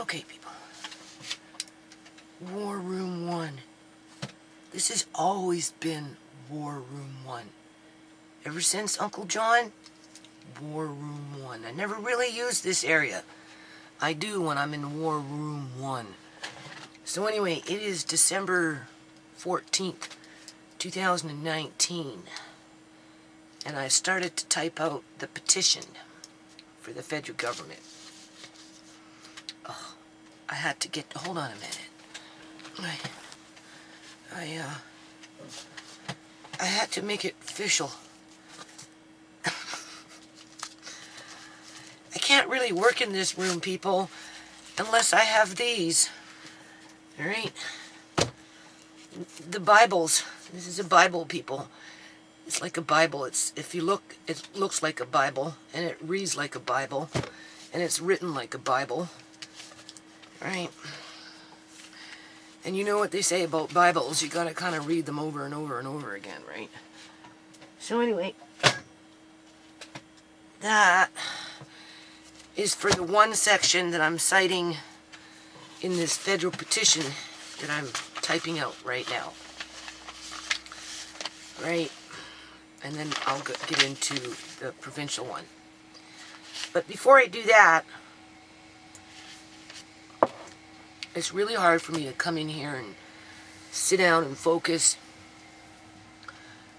Okay, people. War Room 1. This has always been War Room 1. Ever since Uncle John, War Room 1. I never really used this area. I do when I'm in War Room 1. So anyway, it is December 14th, 2019. And I started to type out the petition for the federal government. Oh, I had to get, hold on a minute. I had to make it official. I can't really work in this room, people, unless I have these. Alright? The Bibles. This is a Bible, people. It's like a Bible. If you look, it looks like a Bible, and it reads like a Bible, and it's written like a Bible. Right? And you know what they say about Bibles, you gotta kind of read them over and over and over again, right? So anyway, that is for the one section that I'm citing in this federal petition that I'm typing out right now. Right? And then I'll get into the provincial one. But before I do that, it's really hard for me to come in here and sit down and focus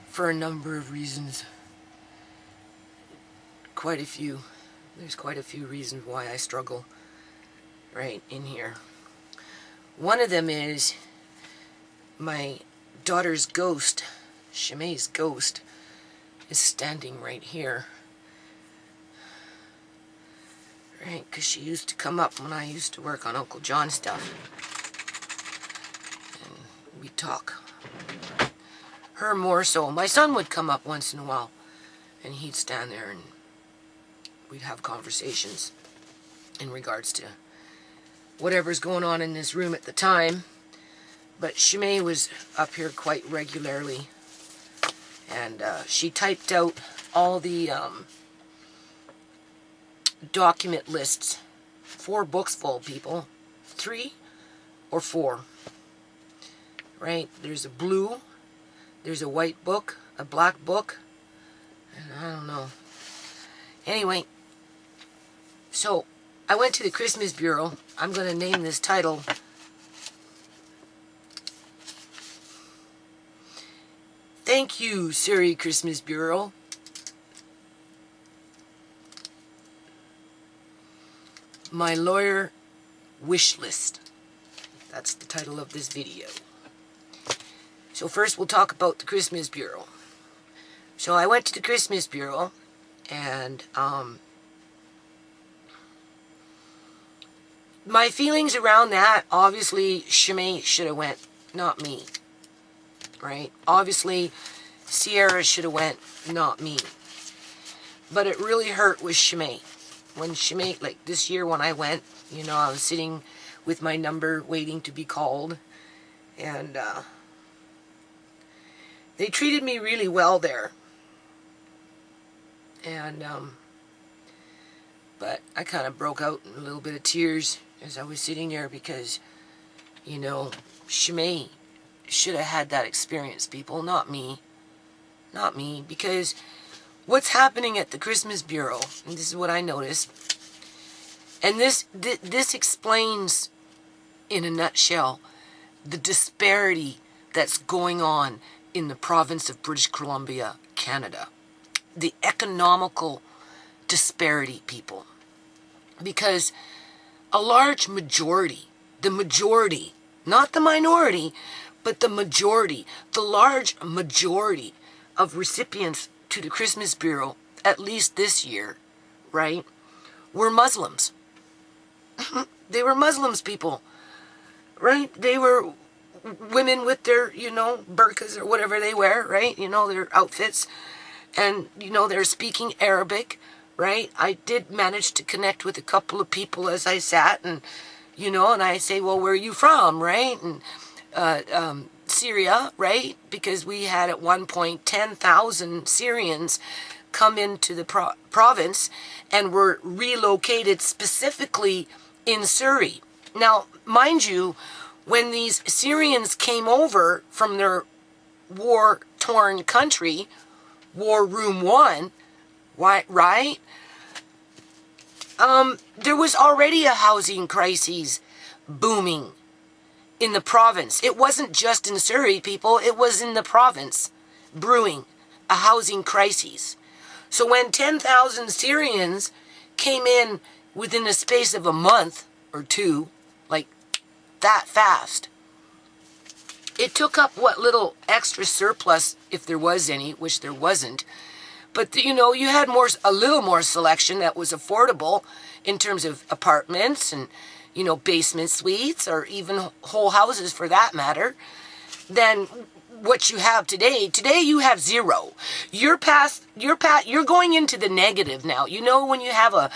for a number of reasons. Quite a few. There's quite a few reasons why I struggle right in here. One of them is my daughter's ghost, Shimei's ghost, is standing right here. Right, because she used to come up when I used to work on Uncle John stuff. And we'd talk. Her more so. My son would come up once in a while, and he'd stand there and we'd have conversations in regards to whatever's going on in this room at the time. But Shimei was up here quite regularly, and she typed out all the document lists. 4 books full, people. 3 or 4. Right? There's a blue, there's a white book, a black book, and I don't know. Anyway, so I went to the Christmas Bureau. I'm going to name this title Thank You, Surrey Christmas Bureau. My Lawyer Wish List. That's the title of this video. So first we'll talk about the Christmas Bureau. So I went to the Christmas Bureau, and my feelings around that, obviously Shimei should have went, not me. Right? Obviously Ciera should have went, not me. But it really hurt with Shimei. When Shimei, like this year when I went, you know, I was sitting with my number waiting to be called, and they treated me really well there. And but I kind of broke out in a little bit of tears as I was sitting there, because, you know, Shimei should have had that experience, people, not me. Not me, because what's happening at the Christmas Bureau, and this is what I noticed, and this explains in a nutshell the disparity that's going on in the province of British Columbia, Canada. The economical disparity, people. Because a large majority, the majority, not the minority, but the majority, the large majority of recipients to the Christmas Bureau, at least this year, right, were Muslims. They were Muslims, people, right? They were women with their, you know, burqas or whatever they wear, right? You know, their outfits, and, you know, they're speaking Arabic, right? I did manage to connect with a couple of people as I sat, and, you know, and I say, well, where are you from, right? And Syria, right? Because we had at one point 10,000 Syrians come into the province and were relocated specifically in Surrey. Now, mind you, when these Syrians came over from their war-torn country, War Room 1, right? There was already a housing crisis booming in the province. It wasn't just in Surrey, people. It was in the province brewing a housing crisis. So when 10,000 Syrians came in within the space of a month or two, like that fast, it took up what little extra surplus, if there was any, which there wasn't. But, you know, you had a little more selection that was affordable in terms of apartments and, you know, basement suites, or even whole houses for that matter, than what you have today. Today you have zero. You're going into the negative now. You know, when you have a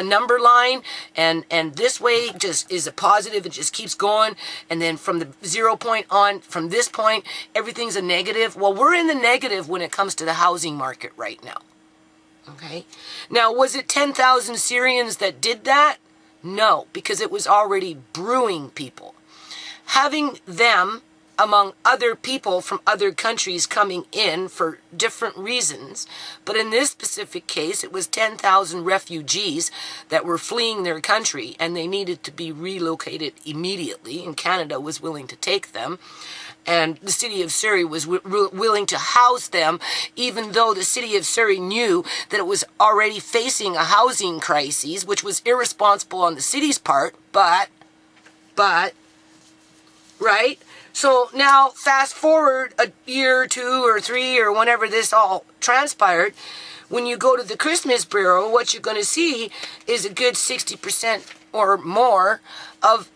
number line and this way just is a positive, it just keeps going, and then from the 0 point on, from this point, everything's a negative. Well, we're in the negative when it comes to the housing market right now. Okay? Now, was it 10,000 Syrians that did that? No, because it was already brewing, people. Having them among other people from other countries coming in for different reasons, but in this specific case, it was 10,000 refugees that were fleeing their country, and they needed to be relocated immediately, and Canada was willing to take them, and the city of Surrey was willing to house them, even though the city of Surrey knew that it was already facing a housing crisis, which was irresponsible on the city's part, but, right? So now, fast forward a year or 2 or 3 or whenever this all transpired, when you go to the Christmas Bureau, what you're going to see is a good 60% or more of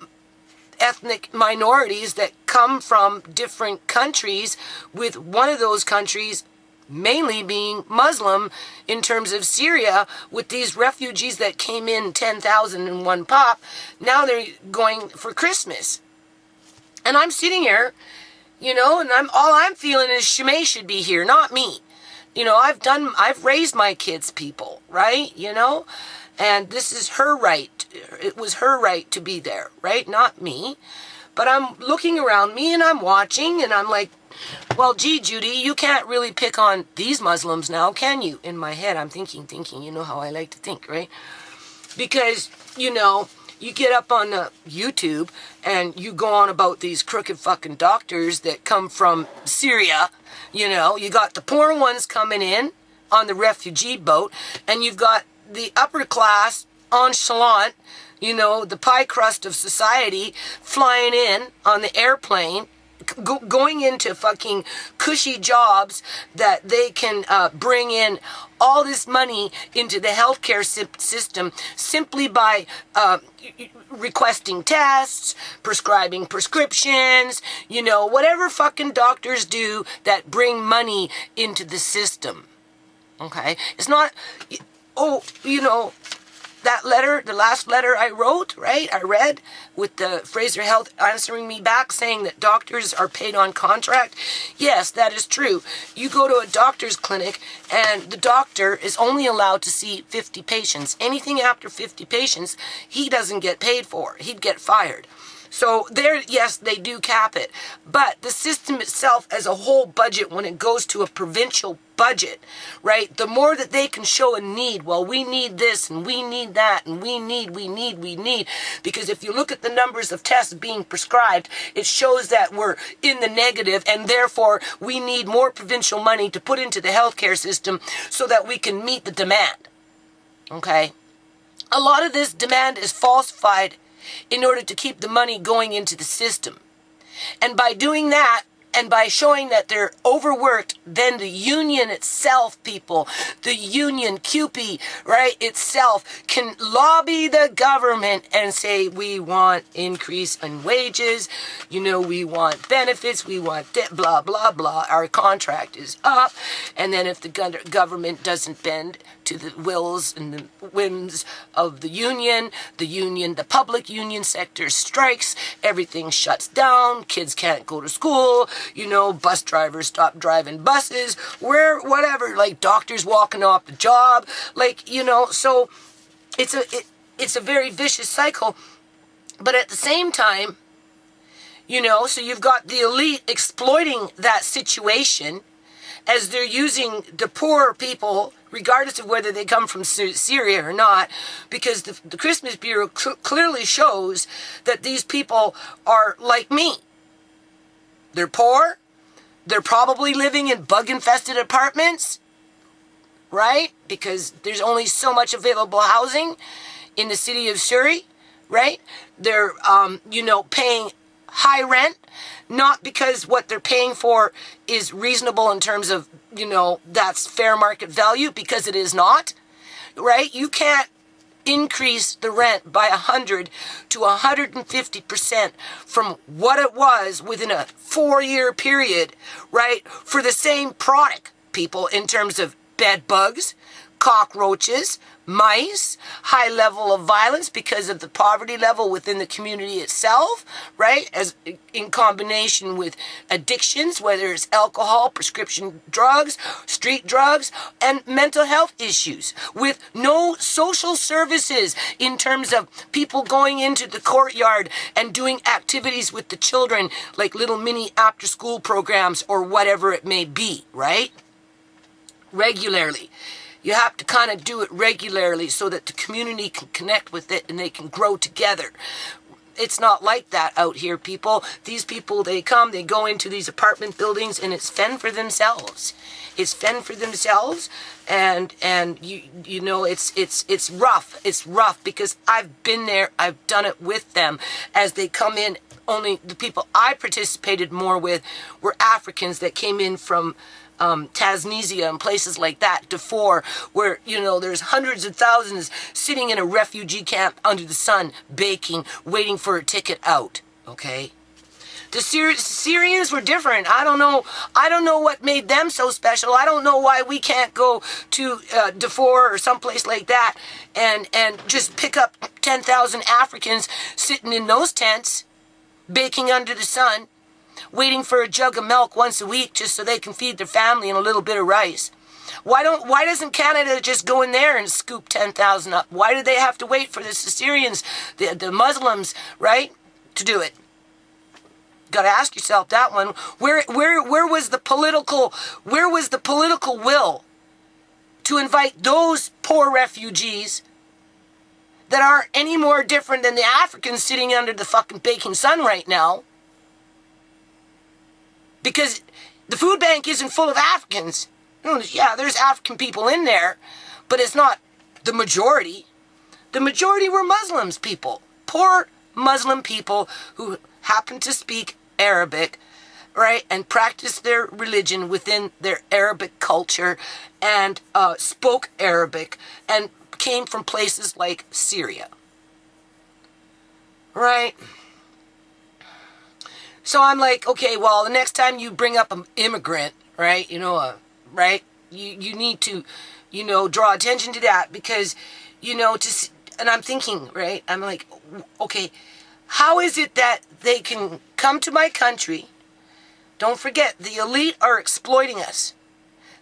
ethnic minorities that come from different countries, with one of those countries mainly being Muslim in terms of Syria, with these refugees that came in 10,000 in one pop. Now they're going for Christmas. And I'm sitting here, you know, and all I'm feeling is Shimei should be here, not me. You know, I've raised my kids, people, right? You know, and this is her right. It was her right to be there, right? Not me. But I'm looking around me and I'm watching and I'm like, well, gee, Judy, you can't really pick on these Muslims now, can you? In my head, I'm thinking, you know how I like to think, right? Because, you know, you get up on YouTube and you go on about these crooked fucking doctors that come from Syria. You know, you got the poor ones coming in on the refugee boat, and you've got the upper class nonchalant, you know, the pie crust of society flying in on the airplane, going into fucking cushy jobs that they can bring in all this money into the healthcare system simply by requesting tests, prescribing prescriptions, you know, whatever fucking doctors do that bring money into the system. Okay? It's not, oh, you know, that letter, the last letter I wrote, right, I read, with the Fraser Health answering me back saying that doctors are paid on contract. Yes, that is true. You go to a doctor's clinic and the doctor is only allowed to see 50 patients. Anything after 50 patients, he doesn't get paid for. He'd get fired. So there, yes, they do cap it. But the system itself as a whole budget, when it goes to a provincial budget, right, the more that they can show a need, well, we need this and we need that and we need, because if you look at the numbers of tests being prescribed, it shows that we're in the negative, and therefore we need more provincial money to put into the healthcare system so that we can meet the demand. Okay? A lot of this demand is falsified in order to keep the money going into the system. And by doing that, and by showing that they're overworked, then the union itself, people, the union, CUPE, right, itself, can lobby the government and say, we want increase in wages, you know, we want benefits, we want blah, blah, blah, our contract is up. And then if the government doesn't bend to the wills and the whims of the union, the public union sector strikes, everything shuts down, kids can't go to school, you know, bus drivers stop driving buses, whatever, like doctors walking off the job, like, you know, so it's a very vicious cycle. But at the same time, you know, so you've got the elite exploiting that situation as they're using the poor people, regardless of whether they come from Syria or not, because the Christmas Bureau clearly shows that these people are like me. They're poor. They're probably living in bug-infested apartments, right? Because there's only so much available housing in the city of Surrey, right? They're, you know, paying high rent, not because what they're paying for is reasonable in terms of, you know, that's fair market value, because it is not, right? You can't increase the rent by 100 to 150% from what it was within a 4-year period, right? For the same product, people, in terms of bed bugs, cockroaches, mice, high level of violence because of the poverty level within the community itself, right? As in combination with addictions, whether it's alcohol, prescription drugs, street drugs, and mental health issues, with no social services in terms of people going into the courtyard and doing activities with the children, like little mini after school programs or whatever it may be, right? Regularly. You have to kind of do it regularly so that the community can connect with it and they can grow together. It's not like that out here, people. These people, they come, they go into these apartment buildings, and it's fend for themselves. It's fend for themselves, and you know, it's rough. It's rough because I've been there. I've done it with them as they come in. Only the people I participated more with were Africans that came in from Tanzania and places like that, Darfur, where, you know, there's hundreds of thousands sitting in a refugee camp under the sun, baking, waiting for a ticket out, okay? The Syrians were different. I don't know what made them so special. I don't know why we can't go to Darfur or someplace like that and just pick up 10,000 Africans sitting in those tents, baking under the sun, waiting for a jug of milk once a week just so they can feed their family and a little bit of rice. Why doesn't Canada just go in there and scoop 10,000 up? Why do they have to wait for the Syrians, the Muslims, right, to do it? Got to ask yourself that one. Where was the political will to invite those poor refugees that aren't any more different than the Africans sitting under the fucking baking sun right now? Because the food bank isn't full of Africans. Yeah, there's African people in there, but it's not the majority. The majority were Muslims people. Poor Muslim people who happen to speak Arabic, right, and practice their religion within their Arabic culture and spoke Arabic and came from places like Syria, right? So I'm like, okay, well, the next time you bring up an immigrant, right, you know, right, you need to, you know, draw attention to that because, you know, and I'm thinking, right, I'm like, okay, how is it that they can come to my country? Don't forget, the elite are exploiting us.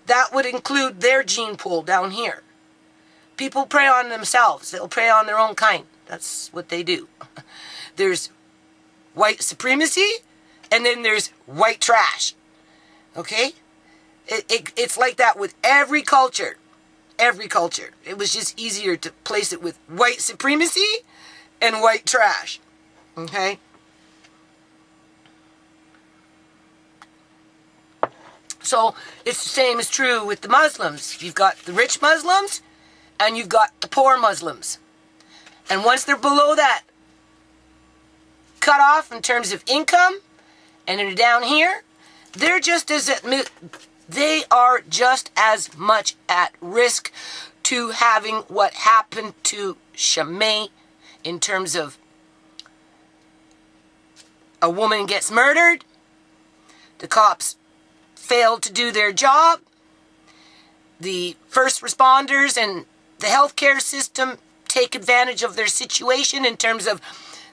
That would include their gene pool down here. People prey on themselves. They'll prey on their own kind. That's what they do. There's white supremacy, and then there's white trash. Okay? It's like that with every culture. Every culture. It was just easier to place it with white supremacy and white trash. Okay? So it's the same is true with the Muslims. You've got the rich Muslims and you've got the poor Muslims. And once they're below that cut off in terms of income and they're down here, they are just as much at risk to having what happened to Shimei in terms of a woman gets murdered, the cops failed to do their job, the first responders and the healthcare system take advantage of their situation in terms of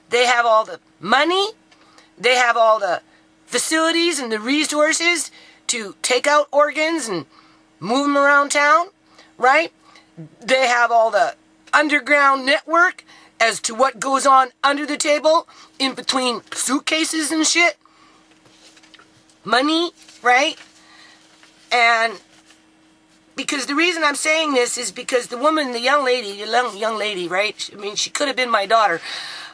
they have all the money, they have all the facilities and the resources to take out organs and move them around town, right? They have all the underground network as to what goes on under the table, in between suitcases and shit. Money, right? And because the reason I'm saying this is because the woman, the young lady, right? I mean, she could have been my daughter.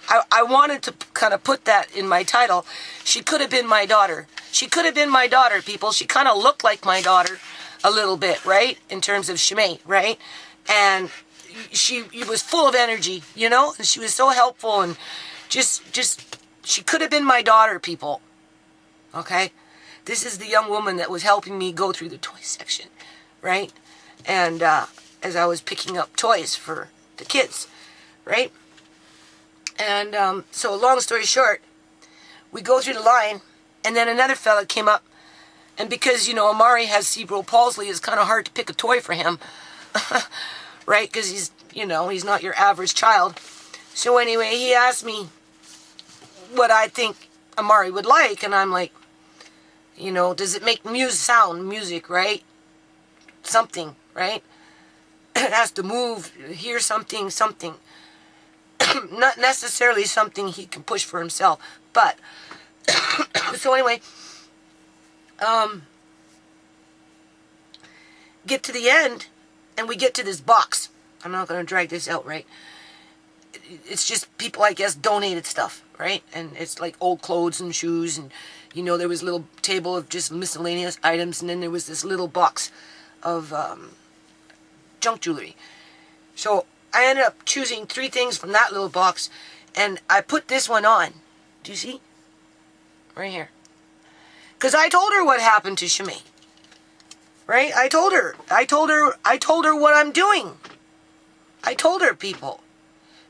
I wanted to kind of put that in my title. She could have been my daughter. She could have been my daughter, people. She kind of looked like my daughter a little bit, right? In terms of Shimei, right? And she was full of energy, you know? And she was so helpful and just, she could have been my daughter, people. Okay? This is the young woman that was helping me go through the toy section, right? And as I was picking up toys for the kids, right? And so long story short, we go through the line, and then another fella came up, and because, you know, Amari has cerebral palsy, it's kind of hard to pick a toy for him, right? Because he's, you know, he's not your average child. So anyway, he asked me what I think Amari would like, and I'm like, you know, does it make music, right? Something, right? It has to move, hear something. Not necessarily something he can push for himself, but so anyway, get to the end, and we get to this box. I'm not going to drag this out, right? It's just people, I guess, donated stuff, right? And it's like old clothes and shoes, and, you know, there was a little table of just miscellaneous items, and then there was this little box of junk jewelry. So I ended up choosing 3 things from that little box, and I put this one on. Do you see? Right here. Because I told her what happened to Shimei. Right? I told her what I'm doing. I told her, people.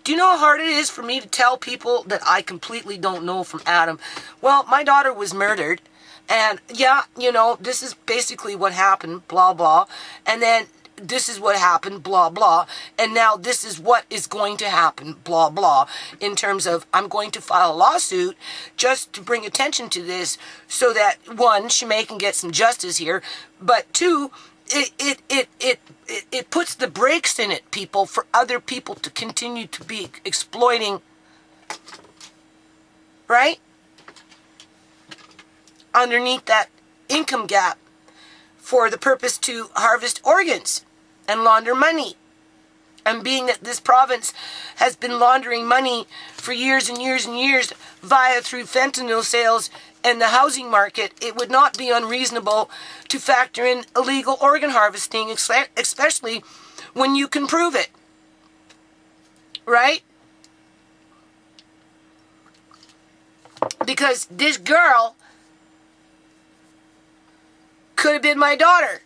Do you know how hard it is for me to tell people that I completely don't know from Adam? Well, my daughter was murdered, and yeah, you know, this is basically what happened, blah, blah, and then this is what happened, blah, blah, and now this is what is going to happen, blah, blah, in terms of I'm going to file a lawsuit just to bring attention to this so that, 1, Shimei can get some justice here, but 2, it puts the brakes in it, people, for other people to continue to be exploiting, right? Underneath that income gap for the purpose to harvest organs and launder money. And being that this province has been laundering money for years and years and years through fentanyl sales and the housing market, it would not be unreasonable to factor in illegal organ harvesting, especially when you can prove it. Right? Because this girl could have been my daughter.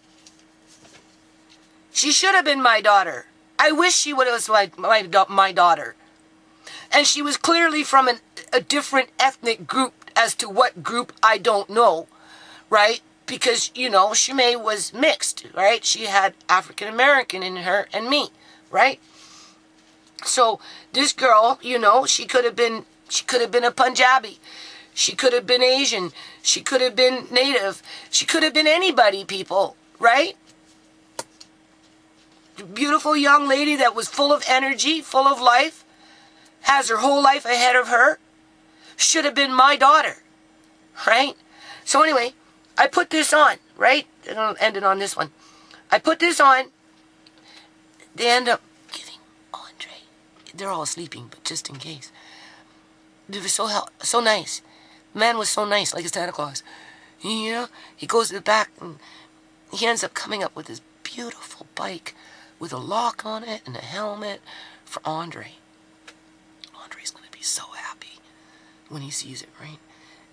She should have been my daughter. I wish she was my daughter. And she was clearly from a different ethnic group, as to what group I don't know, right? Because, you know, Shimei was mixed, right? She had African American in her and me, right? So this girl, you know, she could have been a Punjabi. She could have been Asian. She could have been Native. She could have been anybody, people, right? Beautiful young lady that was full of energy, full of life, has her whole life ahead of her, should have been my daughter, right? So anyway, I put this on, right? And I'll end it on this one. I put this on. They end up giving Andre. They're all sleeping, but just in case. They were so nice. The man was so nice, like a Santa Claus. You know, he goes to the back and he ends up coming up with this beautiful bike with a lock on it and a helmet for Andre. Andre's going to be so happy when he sees it, right?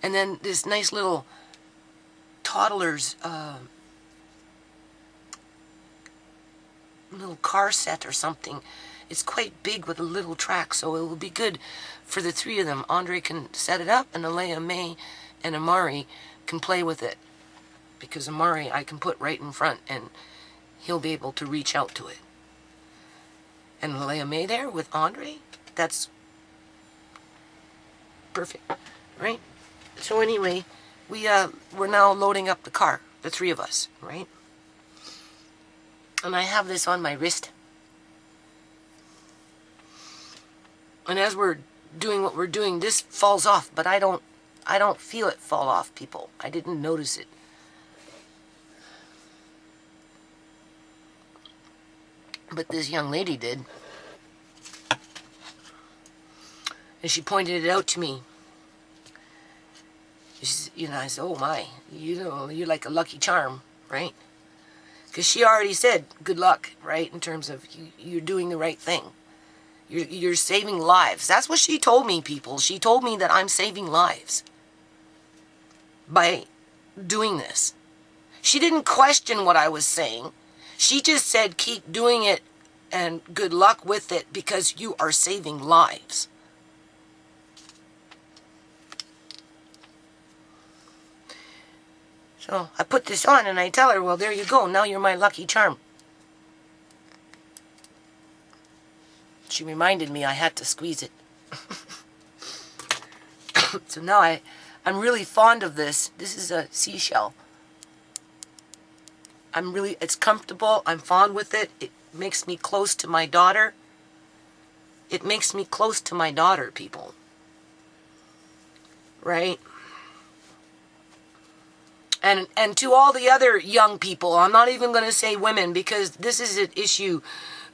And then this nice little toddler's little car set or something. It's quite big with a little track, so it will be good for the 3 of them. Andre can set it up, and Alea May and Amari can play with it. Because Amari I can put right in front, and he'll be able to reach out to it. And Alea May there with Andre, that's perfect, right? So anyway, we're now loading up the car, the 3 of us, right? And I have this on my wrist. And as we're doing what we're doing, this falls off, but I don't feel it fall off, people. I didn't notice it. But this young lady did. And she pointed it out to me. She's, I said, oh my, you're like a lucky charm, right? Because she already said, good luck, right? In terms of you're doing the right thing. You're saving lives. That's what she told me, people. She told me that I'm saving lives by doing this. She didn't question what I was saying. She just said, keep doing it and good luck with it because you are saving lives. So I put this on and I tell her, well, there you go. Now you're my lucky charm. She reminded me I had to squeeze it. So now I'm really fond of this. This is a seashell. It's comfortable. I'm fond with it. It makes me close to my daughter. It makes me close to my daughter, people. Right? And to all the other young people, I'm not even going to say women, because this is an issue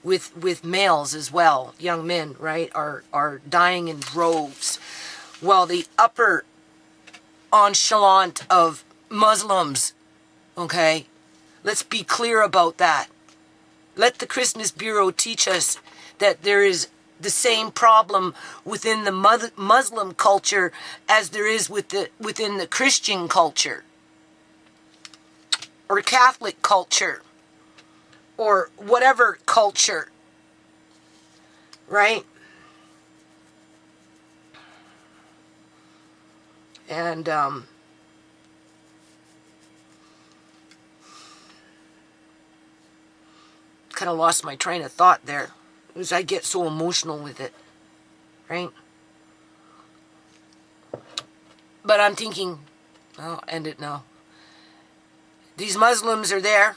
with males as well. Young men, right, are dying in droves. Well, the upper echelon of Muslims, okay, let's be clear about that. Let the Christmas Bureau teach us that there is the same problem within the Muslim culture as there is within the Christian culture. Or Catholic culture, or whatever culture, right? And kind of lost my train of thought there, because I get so emotional with it, right? But I'm thinking, I'll end it now. These Muslims are there.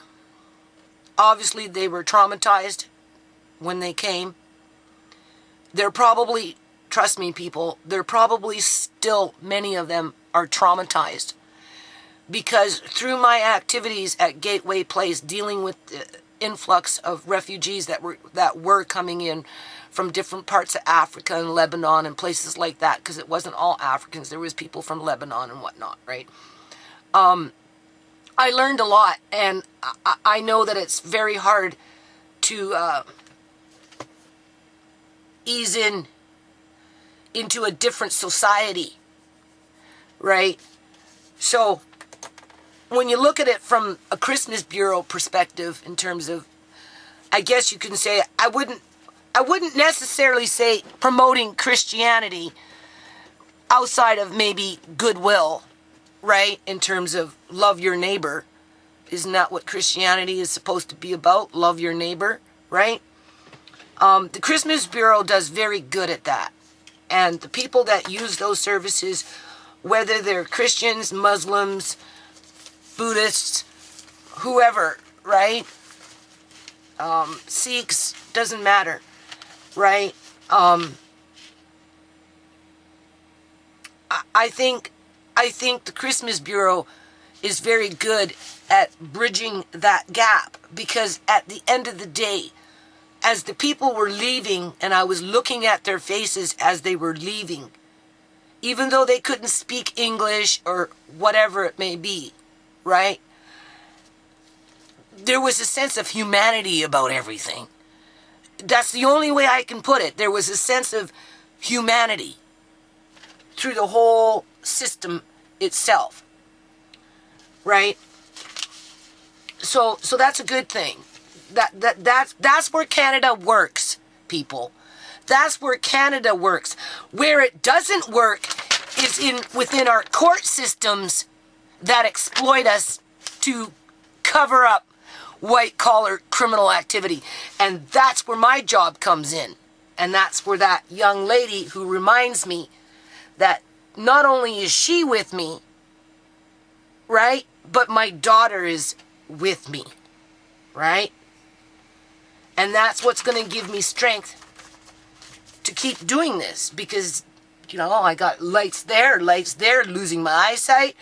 Obviously, they were traumatized when they came. They're probably, trust me, people, they're probably still, many of them are traumatized. Because through my activities at Gateway Place, dealing with the influx of refugees that were coming in from different parts of Africa and Lebanon and places like that, because it wasn't all Africans, there was people from Lebanon and whatnot, right? I learned a lot, and I know that it's very hard to ease into a different society, right? So when you look at it from a Christmas Bureau perspective, in terms of, I guess you can say, I wouldn't necessarily say promoting Christianity outside of maybe goodwill, right? In terms of love your neighbor. Isn't that what Christianity is supposed to be about? Love your neighbor, right? The Christmas Bureau does very good at that. And the people that use those services, whether they're Christians, Muslims, Buddhists, whoever, right? Sikhs, doesn't matter, right? I think the Christmas Bureau is very good at bridging that gap, because at the end of the day, as the people were leaving, and I was looking at their faces as they were leaving, even though they couldn't speak English or whatever it may be, right? There was a sense of humanity about everything. That's the only way I can put it. There was a sense of humanity through the whole system itself, right? So that's a good thing. That's where Canada works, people. That's where Canada works. Where it doesn't work is within our court systems that exploit us to cover up white-collar criminal activity. And that's where my job comes in. And that's where that young lady who reminds me that not only is she with me, right, but my daughter is with me, right? And that's what's going to give me strength to keep doing this because, you know, I got lights there, losing my eyesight.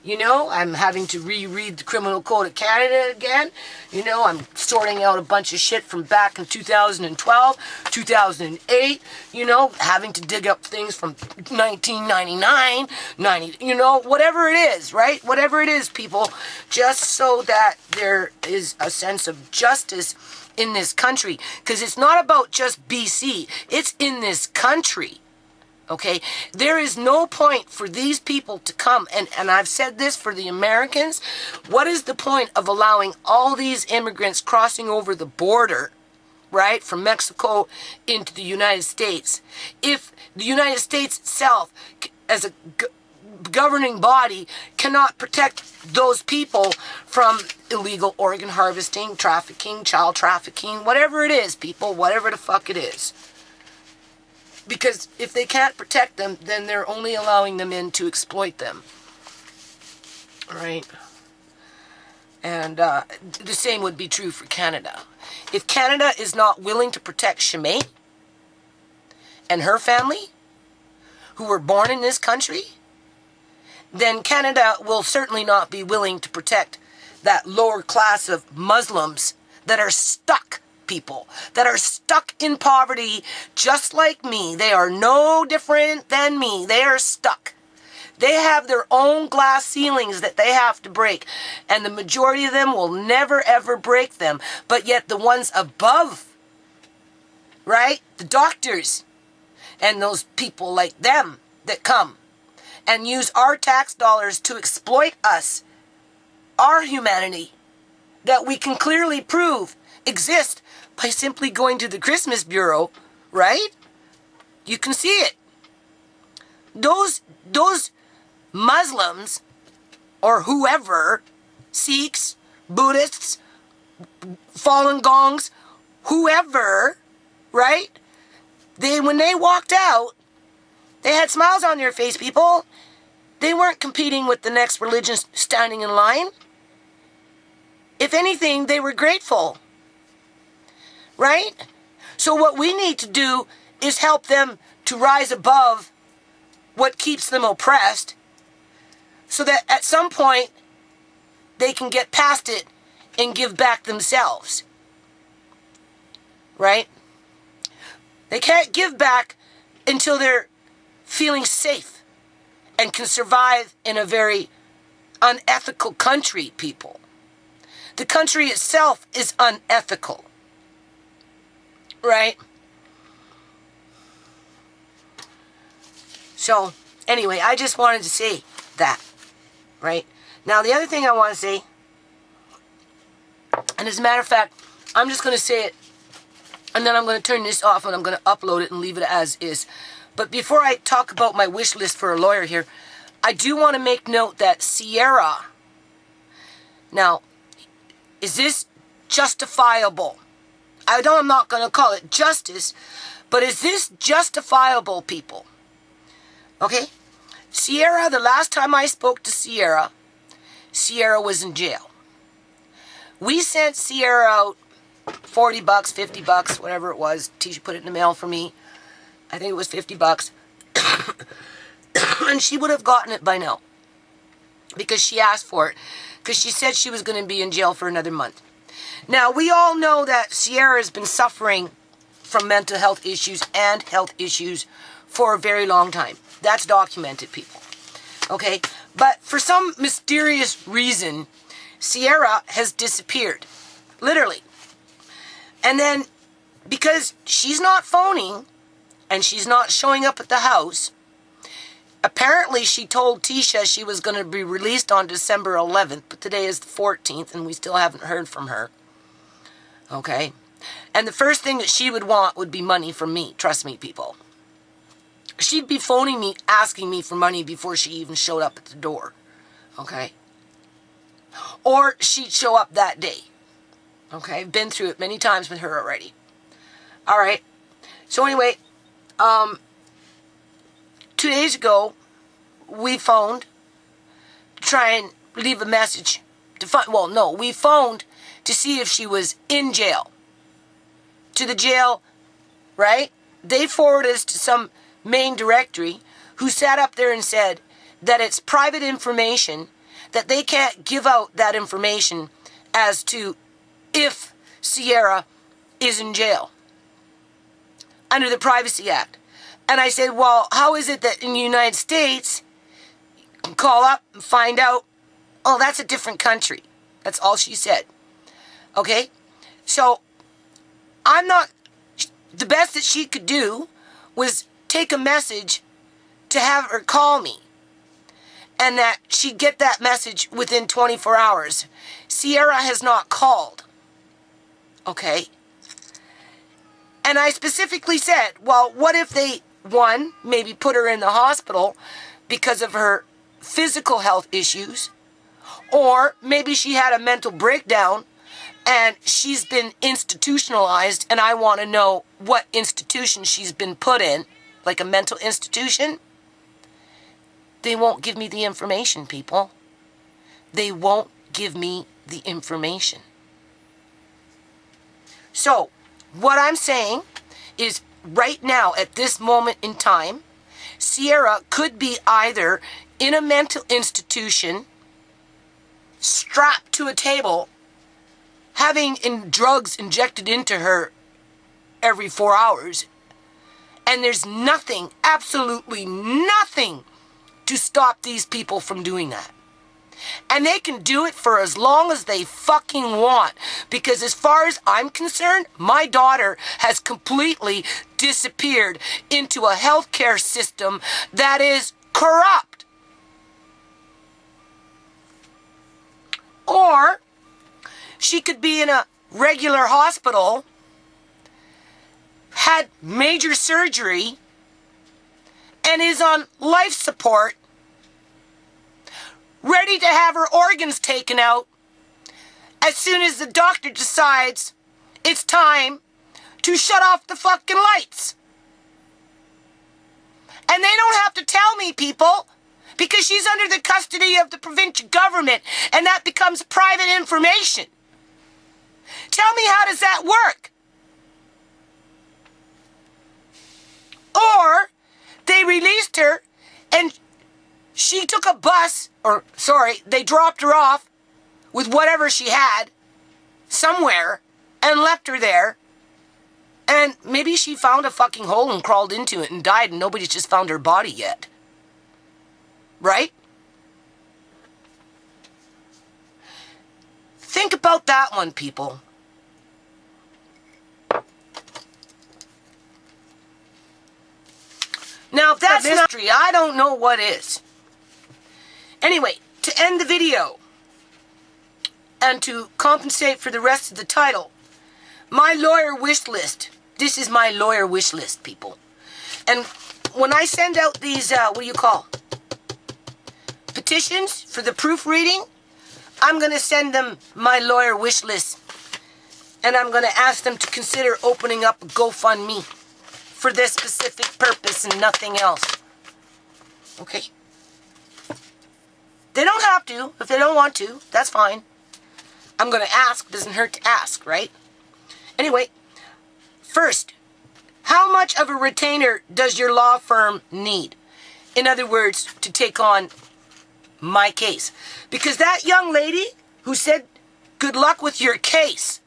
You know, I'm having to reread the Criminal Code of Canada again. You know, I'm sorting out a bunch of shit from back in 2012, 2008. You know, having to dig up things from 1999, 90, you know, whatever it is, right? Whatever it is, people, just so that there is a sense of justice in this country. Because it's not about just BC. It's in this country. Okay, there is no point for these people to come, and I've said this for the Americans, what is the point of allowing all these immigrants crossing over the border, right, from Mexico into the United States, if the United States itself, as a governing body, cannot protect those people from illegal organ harvesting, trafficking, child trafficking, whatever it is, people, whatever the fuck it is. Because if they can't protect them, then they're only allowing them in to exploit them. Right? And the same would be true for Canada. If Canada is not willing to protect Shimei and her family, who were born in this country, then Canada will certainly not be willing to protect that lower class of Muslims that are stuck, people that are stuck in poverty just like me. They are no different than me. They are stuck. They have their own glass ceilings that they have to break, and the majority of them will never ever break them. But yet the ones above, right, the doctors and those people like them that come and use our tax dollars to exploit us, our humanity, that we can clearly prove exist by simply going to the Christmas Bureau, right? You can see it. Those Muslims or whoever, Sikhs, Buddhists, Falun Gongs, whoever, right? When they walked out, they had smiles on their face, people. They weren't competing with the next religion standing in line. If anything, they were grateful. Right? So what we need to do is help them to rise above what keeps them oppressed so that at some point they can get past it and give back themselves. Right? They can't give back until they're feeling safe and can survive in a very unethical country, people. The country itself is unethical. Right? So, anyway, I just wanted to say that. Right? Now, the other thing I want to say, and as a matter of fact, I'm just going to say it, and then I'm going to turn this off and I'm going to upload it and leave it as is. But before I talk about my wish list for a lawyer here, I do want to make note that Ciera, now, is this justifiable? I know I'm not going to call it justice, but is this justifiable, people? Okay? Ciera, the last time I spoke to Ciera, Ciera was in jail. We sent Ciera out $40, $50, whatever it was. Tisha put it in the mail for me. I think it was $50. And she would have gotten it by now. Because she asked for it. Because she said she was going to be in jail for another month. Now, we all know that Ciera has been suffering from mental health issues and health issues for a very long time. That's documented, people. Okay? But for some mysterious reason, Ciera has disappeared. Literally. And then, because she's not phoning, and she's not showing up at the house, apparently she told Tisha she was going to be released on December 11th, but today is the 14th, and we still haven't heard from her. Okay? And the first thing that she would want would be money from me. Trust me, people. She'd be phoning me, asking me for money before she even showed up at the door. Okay? Or she'd show up that day. Okay? I've been through it many times with her already. Alright? So anyway, 2 days ago, we phoned to try and leave a message to find, well, no, we phoned to see if she was in jail. To the jail, right? they forwarded us to some main directory who sat up there and said that it's private information, that they can't give out that information as to if Ciera is in jail under the Privacy Act. And I said, well, how is it that in the United States you can call up and find out? Oh, that's a different country. That's all she said. Okay? So, the best that she could do was take a message to have her call me. And that she'd get that message within 24 hours. Ciera has not called. Okay? And I specifically said, well, what if they, one, maybe put her in the hospital because of her physical health issues, or maybe she had a mental breakdown and she's been institutionalized, and I want to know what institution she's been put in, like a mental institution. They won't give me the information, people. They won't give me the information. So, what I'm saying is, right now, at this moment in time, Ciera could be either in a mental institution, strapped to a table, having drugs injected into her every 4 hours, and there's nothing, absolutely nothing, to stop these people from doing that. And they can do it for as long as they fucking want. Because as far as I'm concerned, my daughter has completely disappeared into a healthcare system that is corrupt. Or she could be in a regular hospital, had major surgery, and is on life support, ready to have her organs taken out as soon as the doctor decides it's time to shut off the fucking lights. And they don't have to tell me, people, because she's under the custody of the provincial government, and that becomes private information. Tell me, how does that work? Or they released her and she took a bus, they dropped her off with whatever she had somewhere and left her there. And maybe she found a fucking hole and crawled into it and died, and nobody's just found her body yet. Right? Think about that one, people. Now, if that's mystery, I don't know what is. Anyway, to end the video, and to compensate for the rest of the title, my lawyer wish list. This is my lawyer wish list, people. And when I send out these, petitions for the proofreading, I'm going to send them my lawyer wish list. And I'm going to ask them to consider opening up a GoFundMe for this specific purpose and nothing else. Okay? They don't have to. If they don't want to, that's fine. I'm going to ask. Doesn't hurt to ask, right? Anyway, first, how much of a retainer does your law firm need? In other words, to take on my case. Because that young lady who said, good luck with your case,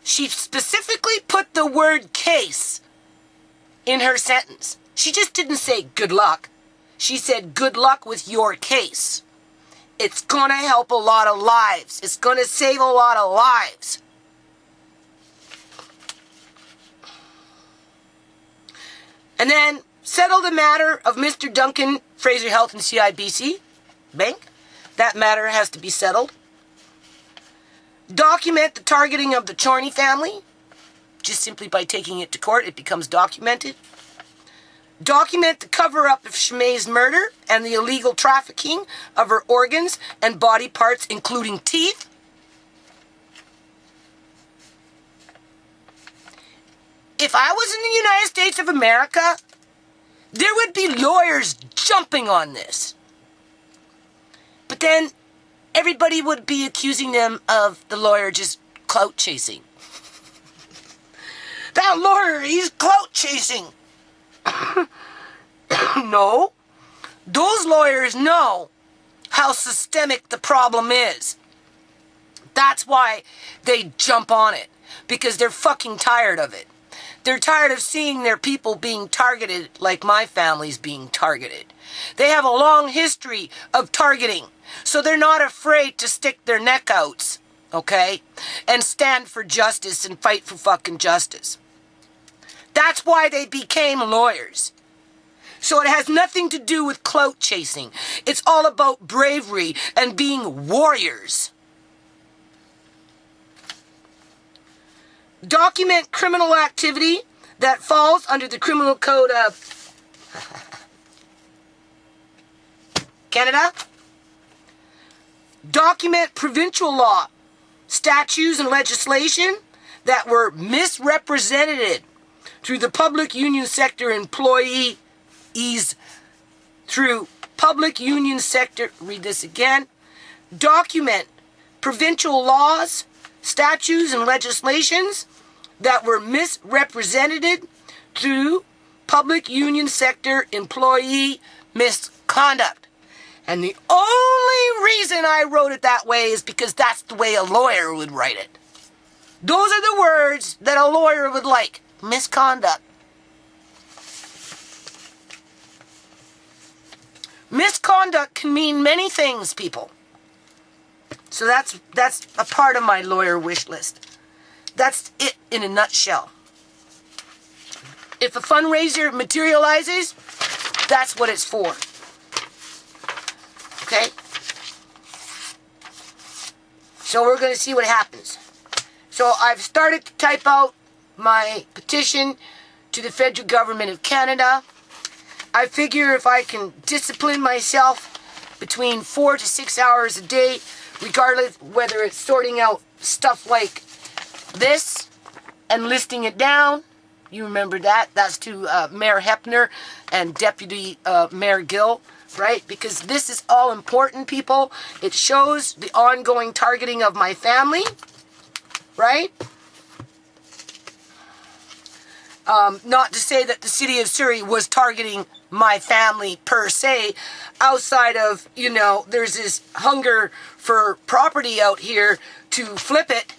she specifically put the word case in her sentence. She just didn't say good luck. She said good luck with your case. It's going to help a lot of lives. It's going to save a lot of lives. And then settle the matter of Mr. Duncan Fraser Health and CIBC Bank. That matter has to be settled. Document the targeting of the Chorney family. Just simply by taking it to court, it becomes documented. Document the cover-up of Shimei's murder and the illegal trafficking of her organs and body parts, including teeth. If I was in the United States of America, there would be lawyers jumping on this. But then everybody would be accusing them of the lawyer just clout chasing. That lawyer, he's clout chasing. No. Those lawyers know how systemic the problem is. That's why they jump on it. Because they're fucking tired of it. They're tired of seeing their people being targeted like my family's being targeted. They have a long history of targeting. So they're not afraid to stick their neck out, okay? And stand for justice and fight for fucking justice. That's why they became lawyers. So it has nothing to do with clout chasing. It's all about bravery and being warriors. Document criminal activity that falls under the Criminal Code of Canada. Document provincial law, statutes and legislation that were misrepresented through the public union sector employees, through public union sector, read this again, document provincial laws, statutes and legislations that were misrepresented through public union sector employee misconduct. And the only reason I wrote it that way is because that's the way a lawyer would write it. Those are the words that a lawyer would like. Misconduct. Misconduct can mean many things, people. So that's a part of my lawyer wish list. That's it in a nutshell. If a fundraiser materializes, that's what it's for. Okay? So we're going to see what happens. So I've started to type out my petition to the federal government of Canada. I figure if I can discipline myself between 4 to 6 hours a day, regardless whether it's sorting out stuff like this and listing it down. You remember that? That's to Mayor Hepner and Deputy Mayor Gill, right? Because this is all important, people. It shows the ongoing targeting of my family, right? Not to say that the city of Surrey was targeting my family per se, outside of, you know, there's this hunger for property out here to flip it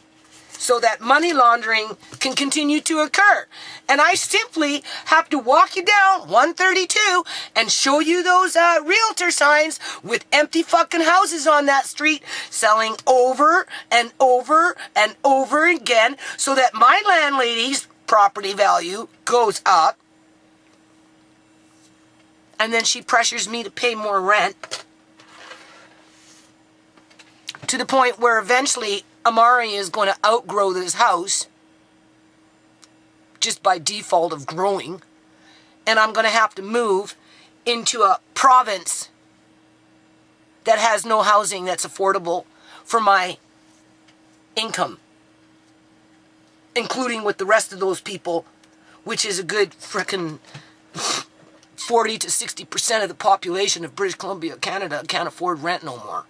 so that money laundering can continue to occur. And I simply have to walk you down 132 and show you those realtor signs with empty fucking houses on that street selling over and over and over again so that my landlady's property value goes up. And then she pressures me to pay more rent. To the point where eventually Amari is going to outgrow this house. Just by default of growing. And I'm going to have to move into a province that has no housing that's affordable for my income. Including with the rest of those people, which is a good frickin' 40 to 60% of the population of British Columbia, Canada, can't afford rent no more.